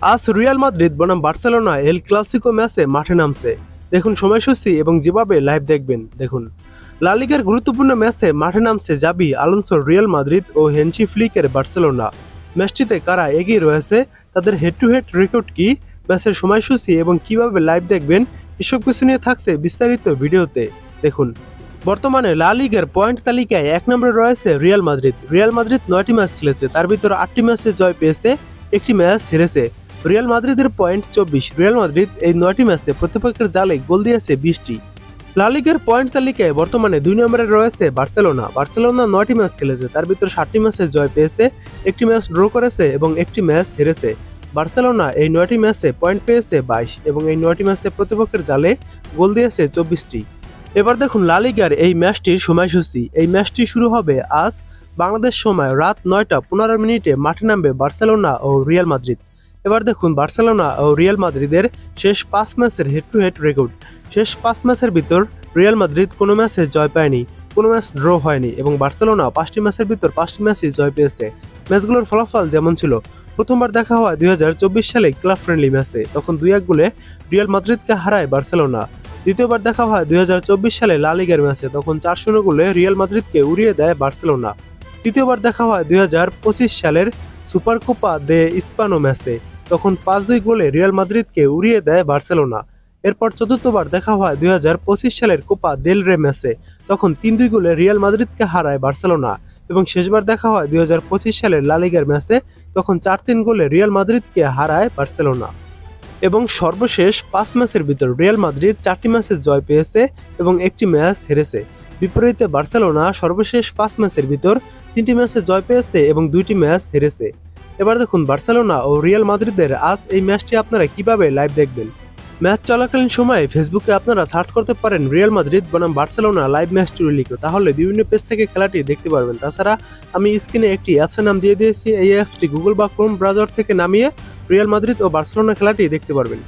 আজ Real Madrid বনাম Barcelona El Clasico ম্যাচে মাঠে নামছে। দেখুন সময়সূচি এবং যেভাবে লাইভ দেখবেন। দেখুন লা লিগার গুরুত্বপূর্ণ ম্যাচে মাঠে নামছে জাবি আলোনসোর রিয়াল মাদ্রিদ ও হেনসি ফ্লিকের বার্সেলোনা। ম্যাচটিতে কারা এগিয়ে রয়েছে, তাদের হেড টু হেড রেকর্ড কি, ম্যাচের সময়সূচি এবং কিভাবে লাইভ দেখবেন, এসব কিছু নিয়ে থাকছে বিস্তারিত ভিডিওতে। দেখুন বর্তমানে লা লিগার পয়েন্ট তালিকায় 1 নম্বরে রয়েছে রিয়াল মাদ্রিদ। রিয়াল মাদ্রিদ 9টি ম্যাচ খেলেছে, তার ভিতর 8টি ম্যাচে জয় পেয়েছে, একটি ম্যাচ হেরেছে। রিয়াল মাদ্রিদের পয়েন্ট 24। রিয়াল মাদ্রিদ এই 9টি ম্যাচে প্রতিপক্ষের জালে গোল দিয়েছে 20টি। লা লিগার পয়েন্ট তালিকায় বর্তমানে 2 নম্বরে রয়েছে বার্সেলোনা। বার্সেলোনা 9টি ম্যাচ খেলেছে, তার ভিতর 7টি ম্যাচে জয় পেয়েছে, একটি ম্যাচ ড্র করেছে এবং একটি ম্যাচ হেরেছে। বার্সেলোনা এই 9টি ম্যাচে পয়েন্ট পেয়েছে 22 এবং এই 9টি ম্যাচে প্রতিপক্ষের জালে গোল দিয়েছে 24টি। এবার দেখুন লা লিগার এই ম্যাচটির সময়সূচি। এই ম্যাচটি শুরু হবে আজ বাংলাদেশ সময় রাত 9টা 15 মিনিটে মাঠে নামবে বার্সেলোনা ও রিয়াল মাদ্রিদ। এবার দেখুন বার্সেলোনা ও রিয়াল মাদ্রিদের শেষ 5 ম্যাচের হেড টু হেড রেকর্ড। শেষ 5 ম্যাচের ভিতর রিয়াল মাদ্রিদ কোনো ম্যাচে জয় পায়নি, কোনো ম্যাচ ড্র হয়নি এবং বার্সেলোনা 5টি ম্যাচের ভিতর 5টি ম্যাচই জয় পেয়েছে। ম্যাচগুলোর ফলাফল যেমন ছিল, প্রথমবার দেখা হয় 2024 সালে ক্লাব ফ্রেন্ডলি ম্যাচে, তখন 2-1 গোলে রিয়াল মাদ্রিদকে হারায় বার্সেলোনা। দ্বিতীয়বার দেখা হয় 2024 সালে লা লিগার ম্যাচে, তখন 4-0 গোলে রিয়াল মাদ্রিদকে উড়িয়ে দেয় বার্সেলোনা। তৃতীয়বার দেখা হয় 2025 সালের সুপার কোপা দে ইস্পানো ম্যাচে, তখন 5-2 গোলে রিয়াল মাদ্রিদকে উড়িয়ে দেয় বার্সেলোনা। এরপর চতুর্থবার দেখা হয় 2025 সালের কোপা দেল রে ম্যাচে, তখন 3-2 গোলে রিয়াল মাদ্রিদকে হারায় বার্সেলোনা। এবং শেষবার দেখা হয় 2025 সালের লা লিগার ম্যাচে, তখন 4-3 গোলে রিয়াল মাদ্রিদকে হারায় বার্সেলোনা। এবং সর্বশেষ 5 ম্যাচের ভিতর রিয়াল মাদ্রিদ 4টি ম্যাচে জয় পেয়েছে এবং একটি ম্যাচ হেরেছে। বিপরীতে বার্সেলোনা সর্বশেষ 5 ম্যাচের ভিতর 3টি ম্যাচে জয় পেয়েছে এবং 2টি ম্যাচ হেরেছে। এবার দেখুন বার্সেলোনা ও রিয়াল মাদ্রিদের আজ এই ম্যাচটি আপনারা কিভাবে লাইভ দেখবেন। ম্যাচ চলাকালীন সময়ে ফেসবুকে আপনারা সার্চ করতে পারেন রিয়াল মাদ্রিদ বনাম বার্সেলোনা লাইভ ম্যাচটি লিখে, তাহলে বিভিন্ন পেজ থেকে খেলাটি দেখতে পারবেন। তাছাড়া আমি স্ক্রিনে একটি অ্যাপসের নাম দিয়ে দিয়েছি, এই অ্যাপসটি গুগল বা ক্রোম ব্রাউজার থেকে নামিয়ে রিয়াল মাদ্রিদ ও বার্সেলোনা খেলাটি দেখতে পারবেন।